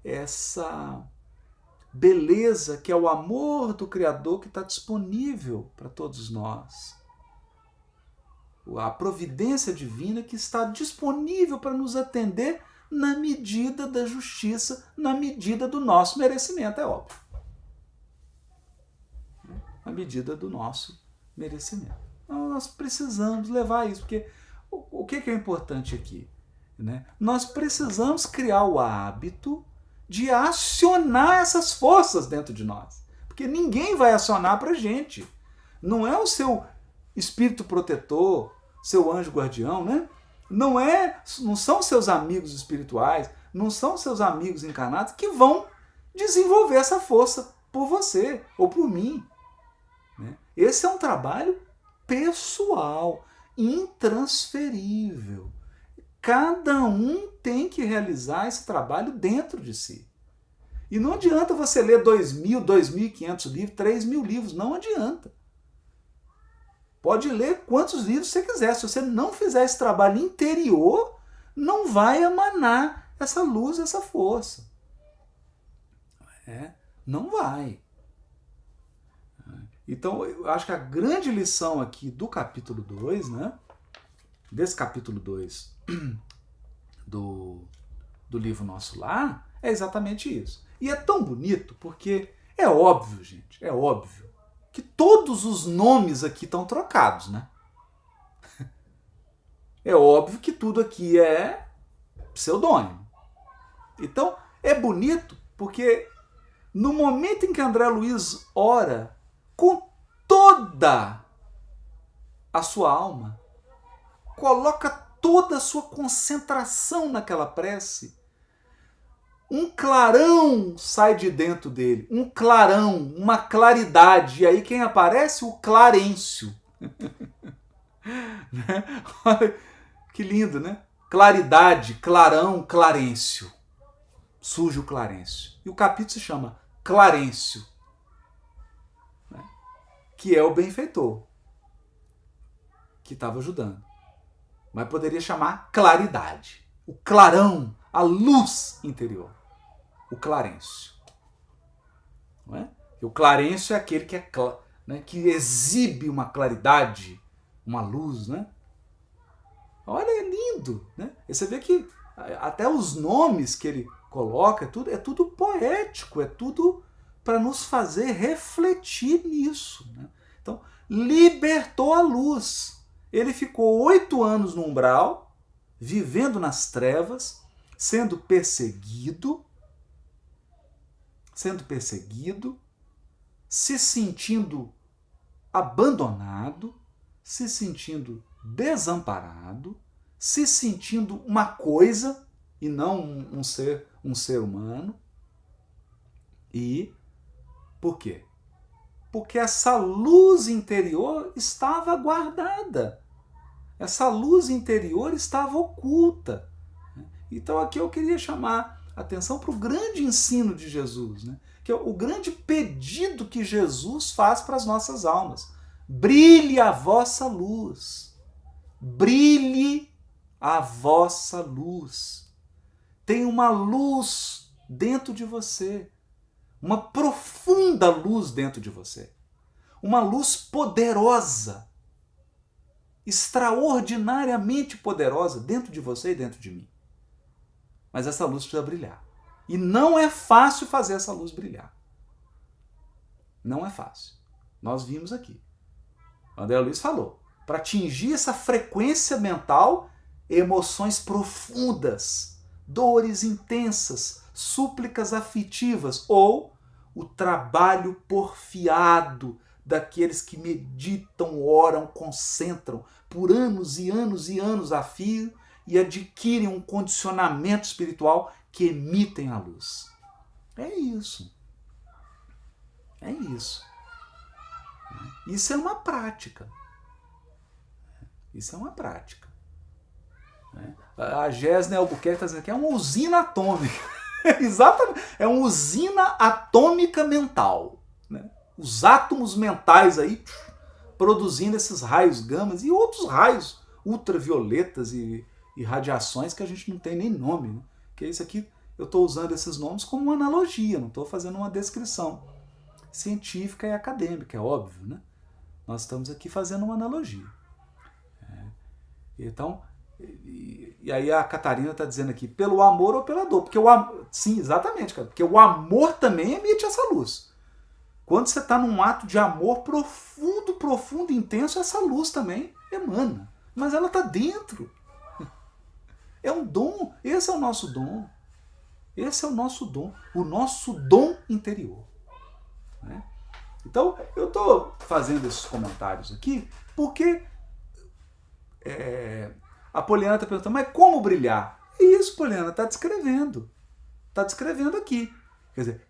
essa beleza que é o amor do Criador que está disponível para todos nós. A providência divina que está disponível para nos atender na medida da justiça, na medida do nosso merecimento, é óbvio. Na medida do nosso merecimento. Então, nós precisamos levar isso, porque o que é importante aqui? Né? Nós precisamos criar o hábito de acionar essas forças dentro de nós. Porque ninguém vai acionar para a gente. Não é o seu espírito protetor, seu anjo guardião, né? Não são seus amigos espirituais, não são seus amigos encarnados que vão desenvolver essa força por você ou por mim. Né? Esse é um trabalho pessoal, intransferível. Cada um tem que realizar esse trabalho dentro de si. E não adianta você ler 2.000, 2.500 livros, 3.000 livros, não adianta. Pode ler quantos livros você quiser. Se você não fizer esse trabalho interior, não vai emanar essa luz, essa força. Não vai. Então, eu acho que a grande lição aqui do capítulo 2, né? Desse capítulo 2 do livro Nosso Lar, é exatamente isso. E é tão bonito porque é óbvio, gente, é óbvio que todos os nomes aqui estão trocados, né? É óbvio que tudo aqui é pseudônimo. Então, é bonito porque no momento em que André Luiz ora com toda a sua alma, coloca toda a sua concentração naquela prece, um clarão sai de dentro dele, um clarão, uma claridade, e aí quem aparece? O Clarencio. Olha, que lindo, né? Claridade, clarão, Clarencio. Surge o Clarencio. E o capítulo se chama Clarencio, né? Que é o benfeitor, que estava ajudando. Mas poderia chamar claridade. O clarão, a luz interior. O Clarencio. Não é? E o Clarencio é aquele que é né, que exibe uma claridade, uma luz, né? Olha, é lindo, né? E você vê que até os nomes que ele coloca, é tudo poético, é tudo para nos fazer refletir nisso, né? Então, libertou a luz. Ele ficou 8 anos no umbral, vivendo nas trevas, sendo perseguido, se sentindo abandonado, se sentindo desamparado, se sentindo uma coisa e não um ser humano. E por quê? Porque essa luz interior estava guardada. Essa luz interior estava oculta. Então aqui eu queria chamar a atenção para o grande ensino de Jesus, né? Que é o grande pedido que Jesus faz para as nossas almas. Brilhe a vossa luz. Brilhe a vossa luz. Tem uma luz dentro de você. Uma profunda luz dentro de você. Uma luz poderosa. Extraordinariamente poderosa dentro de você e dentro de mim. Mas essa luz precisa brilhar. E não é fácil fazer essa luz brilhar. Não é fácil. Nós vimos aqui. O André Luiz falou. Para atingir essa frequência mental, emoções profundas, dores intensas, súplicas afetivas ou o trabalho porfiado daqueles que meditam, oram, concentram por anos e anos e anos a fio e adquirem um condicionamento espiritual que emitem a luz. É isso. É isso. Isso é uma prática. Isso é uma prática. A Gésner Albuquerque está dizendo que é uma usina atômica. Exatamente. É uma usina atômica mental. Né? Os átomos mentais aí produzindo esses raios gamas e outros raios ultravioletas e radiações que a gente não tem nem nome. Né? Que isso aqui, eu estou usando esses nomes como uma analogia, não estou fazendo uma descrição científica e acadêmica, é óbvio. Né? Nós estamos aqui fazendo uma analogia. Então, e aí a Catarina está dizendo aqui, pelo amor ou pela dor? Porque sim, exatamente, cara, porque o amor também emite essa luz. Quando você está num ato de amor profundo, profundo, intenso, essa luz também emana. Mas ela está dentro. É um dom, esse é o nosso dom. Esse é o nosso dom interior. Né? Então, eu estou fazendo esses comentários aqui porque a Poliana está perguntando, mas como brilhar? Isso, Poliana, está descrevendo. Está descrevendo aqui. Quer dizer,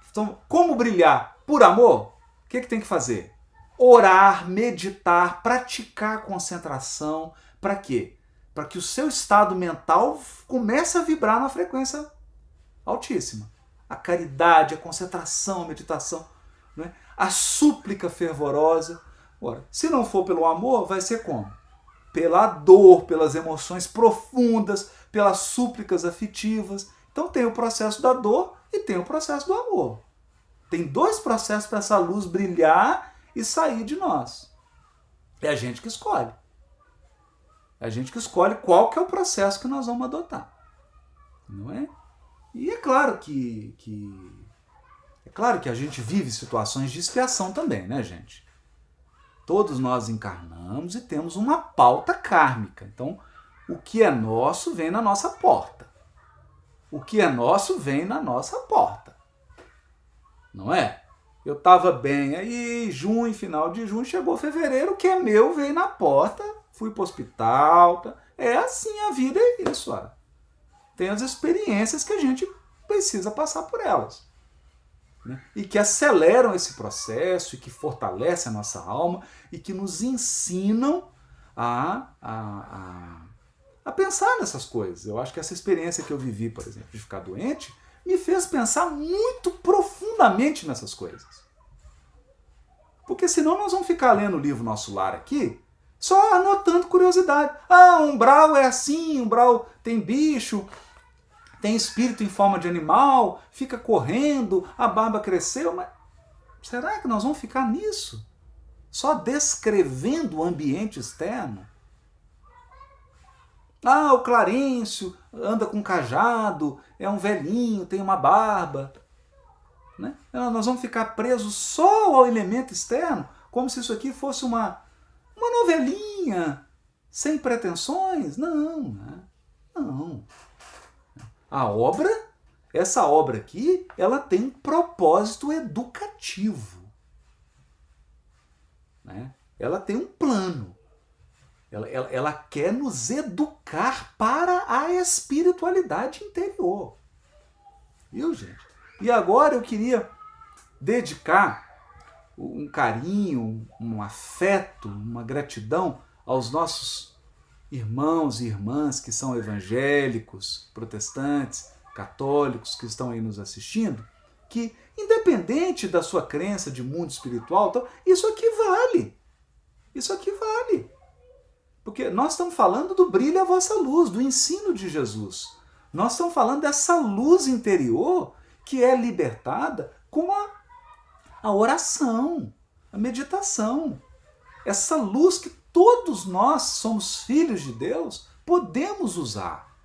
então, como brilhar? Por amor? O que tem que fazer? Orar, meditar, praticar a concentração. Para quê? Para que o seu estado mental comece a vibrar na frequência altíssima. A caridade, a concentração, a meditação, né? A súplica fervorosa. Ora, se não for pelo amor, vai ser como? Pela dor, pelas emoções profundas, pelas súplicas afetivas. Então tem o processo da dor e tem o processo do amor. Tem 2 processos para essa luz brilhar e sair de nós. É a gente que escolhe. É a gente que escolhe qual que é o processo que nós vamos adotar. Não é? E é claro que a gente vive situações de expiação também, né, gente? Todos nós encarnamos e temos uma pauta kármica. Então, o que é nosso vem na nossa porta. O que é nosso vem na nossa porta. Não é? Eu estava bem aí, junho, final de junho, chegou fevereiro, o que é meu veio na porta, fui para o hospital. Tá? É assim, a vida é isso. Ó. Tem as experiências que a gente precisa passar por elas. Né? E que aceleram esse processo, e que fortalecem a nossa alma, e que nos ensinam a pensar nessas coisas. Eu acho que essa experiência que eu vivi, por exemplo, de ficar doente, me fez pensar muito profundamente nessas coisas. Porque senão nós vamos ficar lendo o livro Nosso Lar aqui, só anotando curiosidade. Ah, umbral é assim, umbral tem bicho, tem espírito em forma de animal, fica correndo, a barba cresceu, mas será que nós vamos ficar nisso? só descrevendo o ambiente externo. Ah, o Clarencio anda com cajado, é um velhinho, tem uma barba. Né? Nós vamos ficar presos só ao elemento externo, como se isso aqui fosse uma novelinha, sem pretensões. Não, né? Não. A obra, essa obra aqui, ela tem um propósito educativo. Né? Ela tem um plano. Ela quer nos educar para a espiritualidade interior. Viu, gente? E agora eu queria dedicar um carinho, um afeto, uma gratidão aos nossos irmãos e irmãs que são evangélicos, protestantes, católicos, que estão aí nos assistindo, que independente da sua crença de mundo espiritual, isso aqui vale. Isso aqui vale. Porque nós estamos falando do brilho à vossa luz, do ensino de Jesus. Nós estamos falando dessa luz interior que é libertada com a oração, a meditação. Essa luz que todos nós somos filhos de Deus, podemos usar.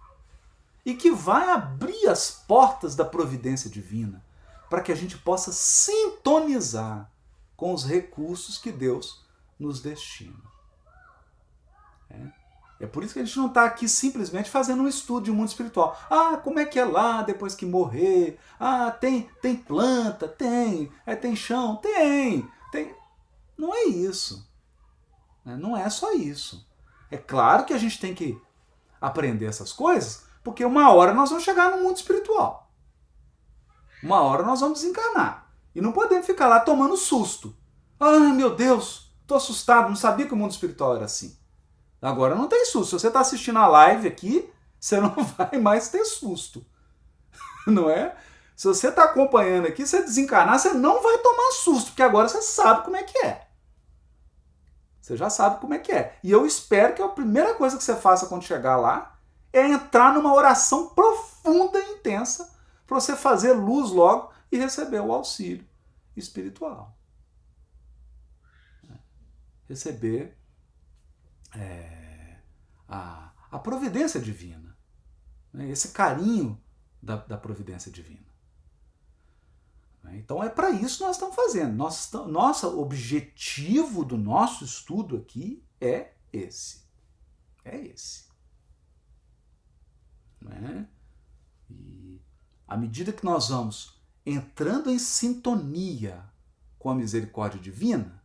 E que vai abrir as portas da providência divina para que a gente possa sintonizar com os recursos que Deus nos destina. É por isso que a gente não está aqui simplesmente fazendo um estudo de mundo espiritual. Ah, como é que é lá depois que morrer? Ah, tem planta? Tem. Tem chão? Tem. Não é isso. Não é só isso. É claro que a gente tem que aprender essas coisas, porque uma hora nós vamos chegar no mundo espiritual. Uma hora nós vamos desencarnar. E não podemos ficar lá tomando susto. Ah, meu Deus, estou assustado, não sabia que o mundo espiritual era assim. Agora não tem susto. Se você está assistindo a live aqui, você não vai mais ter susto. Não é? Se você está acompanhando aqui, você desencarnar, você não vai tomar susto, porque agora você sabe como é que é. Você já sabe como é que é. E eu espero que a primeira coisa que você faça quando chegar lá é entrar numa oração profunda e intensa para você fazer luz logo e receber o auxílio espiritual. Receber a providência divina, né? Esse carinho da providência divina. Então é para isso que nós estamos fazendo. Nosso objetivo do nosso estudo aqui é esse. É esse. Né? E à medida que nós vamos entrando em sintonia com a misericórdia divina,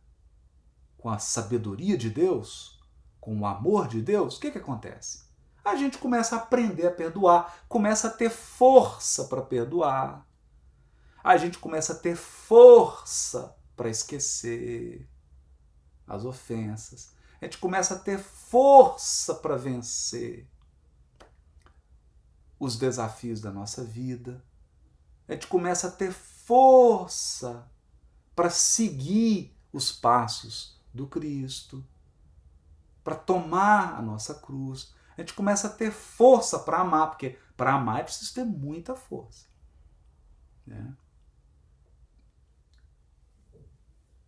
com a sabedoria de Deus, com o amor de Deus, o que acontece? A gente começa a aprender a perdoar, começa a ter força para perdoar. A gente começa a ter força para esquecer as ofensas. A gente começa a ter força para vencer os desafios da nossa vida. A gente começa a ter força para seguir os passos do Cristo, para tomar a nossa cruz. A gente começa a ter força para amar, porque para amar é preciso ter muita força. Né?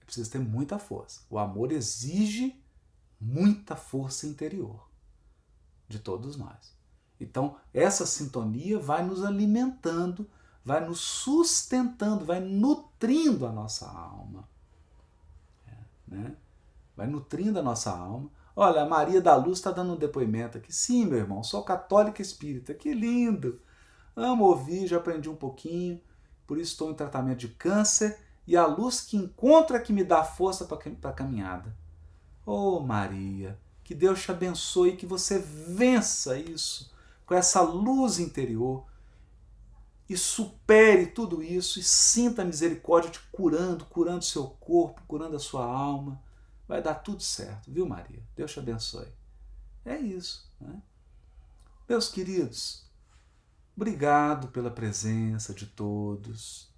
É preciso ter muita força. O amor exige muita força interior de todos nós. Então, essa sintonia vai nos alimentando, vai nos sustentando, vai nutrindo a nossa alma. Né? Vai nutrindo a nossa alma. Olha, a Maria da Luz está dando um depoimento aqui. Sim, meu irmão, sou católica espírita. Que lindo! Amo ouvir, já aprendi um pouquinho. Por isso estou em tratamento de câncer. E a luz que encontra que me dá força para a caminhada. Oh, Maria, que Deus te abençoe, que você vença isso com essa luz interior e supere tudo isso e sinta a misericórdia te curando seu corpo, curando a sua alma. Vai dar tudo certo, viu, Maria? Deus te abençoe. É isso, né? Meus queridos, obrigado pela presença de todos.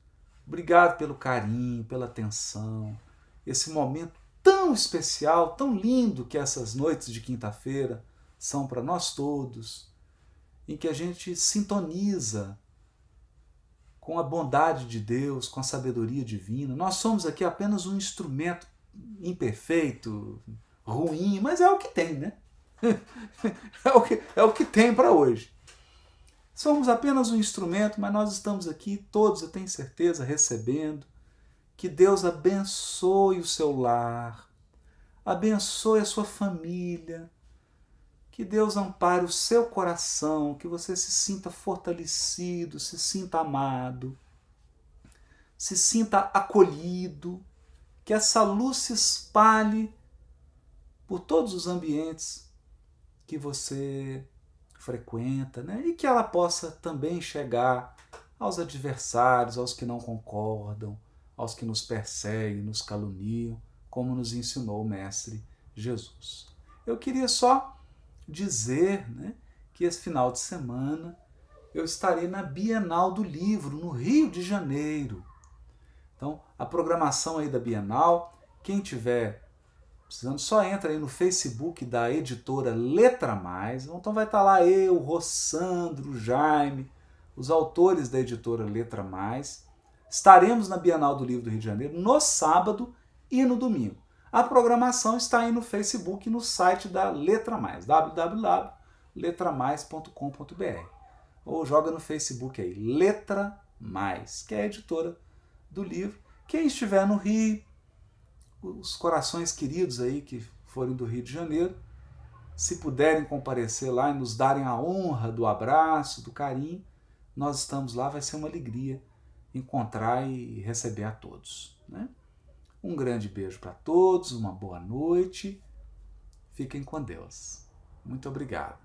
Obrigado pelo carinho, pela atenção. Esse momento tão especial, tão lindo que essas noites de quinta-feira são para nós todos, em que a gente sintoniza com a bondade de Deus, com a sabedoria divina. Nós somos aqui apenas um instrumento imperfeito, ruim, mas é o que tem, né? É o que tem para hoje. Somos apenas um instrumento, mas nós estamos aqui, todos, eu tenho certeza, recebendo. Que Deus abençoe o seu lar, abençoe a sua família, que Deus ampare o seu coração, que você se sinta fortalecido, se sinta amado, se sinta acolhido, que essa luz se espalhe por todos os ambientes que você frequenta, né? E que ela possa também chegar aos adversários, aos que não concordam, aos que nos perseguem, nos caluniam, como nos ensinou o Mestre Jesus. Eu queria só dizer, né, que esse final de semana eu estarei na Bienal do Livro, no Rio de Janeiro. Então, a programação aí da Bienal, quem tiver precisando, só entra aí no Facebook da editora Letra Mais. Então vai estar lá eu, Rossandro, Jaime, os autores da editora Letra Mais. Estaremos na Bienal do Livro do Rio de Janeiro no sábado e no domingo. A programação está aí no Facebook e no site da Letra Mais, www.letramais.com.br. Ou joga no Facebook aí, Letra Mais, que é a editora do livro. Quem estiver no Rio, os corações queridos aí que forem do Rio de Janeiro, se puderem comparecer lá e nos darem a honra do abraço, do carinho, nós estamos lá, vai ser uma alegria encontrar e receber a todos, né? Um grande beijo para todos, uma boa noite, fiquem com Deus. Muito obrigado.